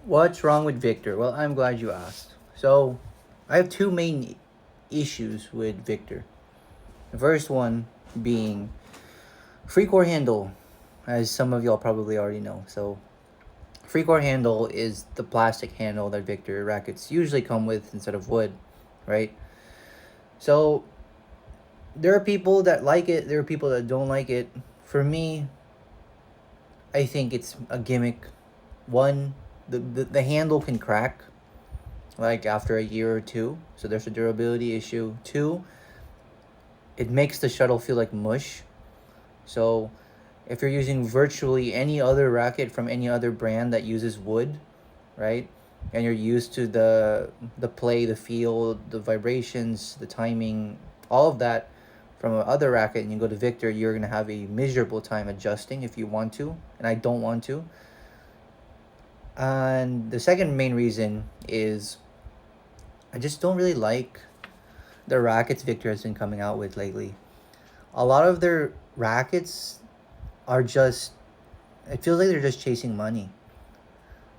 What's wrong with Victor? Well, I'm glad you asked. So, I have two main issues with Victor. The first one being free core handle, as some of y'all probably already know. So, free core handle is the plastic handle that Victor rackets usually come with instead of wood, right? So, there are people that like it, there are people that don't like it. For me, I think it's a gimmick. One, the handle can crack like after a year or two, so there's a durability issue. Two, it makes the shuttle feel like mush. So if you're using virtually any other racket from any other brand that uses wood, right? And you're used to the play, the feel, the vibrations, the timing, all of that from other racket, and you go to Victor, you're gonna have a miserable time adjusting if you want to, and I don't want to. And the second main reason is I just don't really like the rackets Victor has been coming out with lately. A lot of their rackets are just, it feels like they're just chasing money.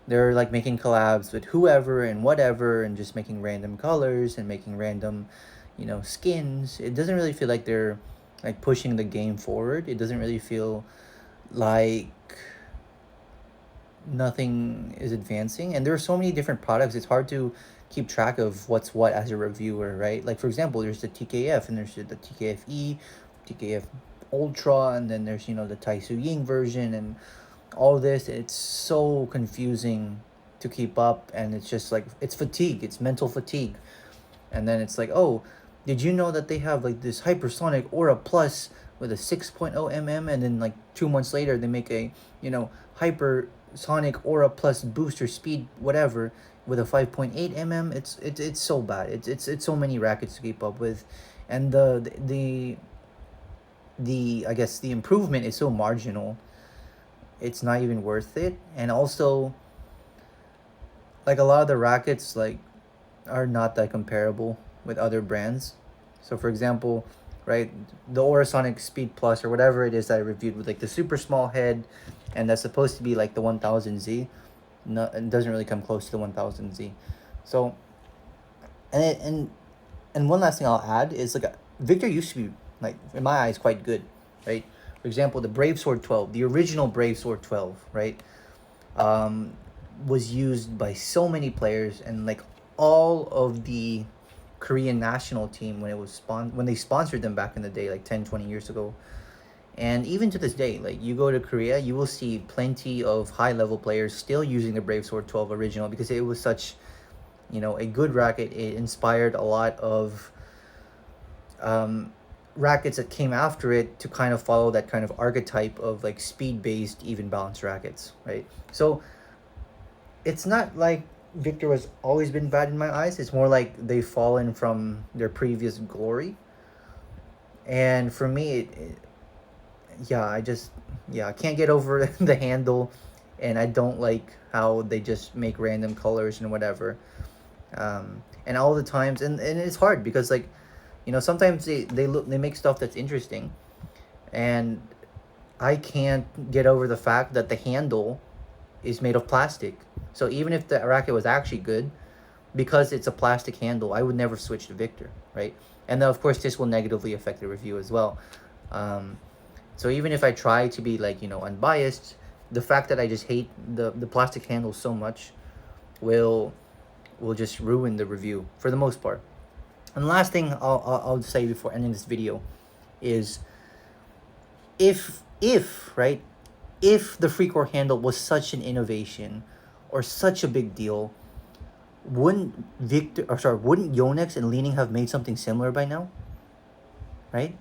They're like making collabs with whoever and whatever and just making random colors and making random, skins. It doesn't really feel like they're like pushing the game forward. It doesn't really feel like nothing is advancing. And there are so many different products. It's hard to keep track of what's what as a reviewer, right? Like for example, there's the TKF and there's the TKFE, TKF Ultra, and then there's the Tai Su Ying version and all this. It's so confusing to keep up, and it's just like it's fatigue. It's mental fatigue, and then it's like, oh, did you know that they have like this hypersonic Aura Plus with a 6.0 mm, and then like 2 months later they make a hypersonic Aura Plus booster speed whatever with a 5.8 mm. It's so bad. It's so many rackets to keep up with, and the I guess the improvement is so marginal. It's not even worth it, and also like a lot of the rackets like are not that comparable with other brands. So for example, right, the Orasonic Speed Plus or whatever it is that I reviewed with like the super small head, and that's supposed to be like the 1000Z. No, it doesn't really come close to the 1000Z. So, and one last thing I'll add is like Victor used to be like in my eyes quite good, right? For example, the Brave Sword 12, the original Brave Sword 12, right? Um, was used by so many players, and like all of the Korean national team when it was when they sponsored them back in the day, like 10, 20 years ago. And even to this day, like you go to Korea, you will see plenty of high level players still using the Brave Sword 12 original because it was such, a good racket. It inspired a lot of rackets that came after it to kind of follow that kind of archetype of like speed based even balance rackets, right? So it's not like Victor has always been bad in my eyes. It's more like they've fallen from their previous glory. And for me, yeah, I can't get over the handle, and I don't like how they just make random colors and whatever. And all the times, and it's hard because like, sometimes they make stuff that's interesting, and I can't get over the fact that the handle is made of plastic. So even if the racket was actually good, because it's a plastic handle, I would never switch to Victor, right? And then of course this will negatively affect the review as well. Um, so even if I try to be like unbiased, the fact that I just hate the plastic handle so much will just ruin the review for the most part. And the last thing I'll say before ending this video is if right, if the free core handle was such an innovation or such a big deal, wouldn't Yonex and Leaning have made something similar by now, right?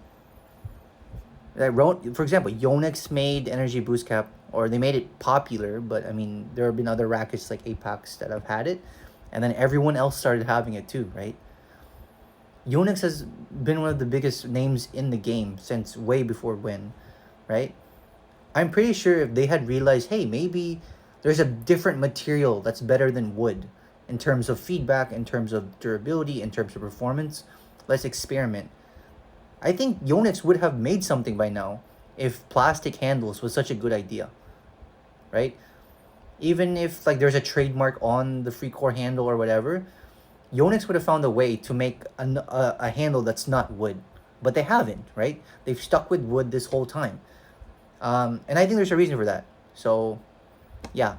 For example, Yonex made Energy Boost Cap, or they made it popular, but I mean, there have been other rackets like Apex that have had it, and then everyone else started having it too, right? Yonex has been one of the biggest names in the game since way before Win, right? I'm pretty sure if they had realized, hey, maybe there's a different material that's better than wood in terms of feedback, in terms of durability, in terms of performance, let's experiment. I think Yonex would have made something by now if plastic handles was such a good idea, right? Even if like there's a trademark on the free core handle or whatever, Yonex would have found a way to make a handle that's not wood, but they haven't, right? They've stuck with wood this whole time, and I think there's a reason for that. So, yeah,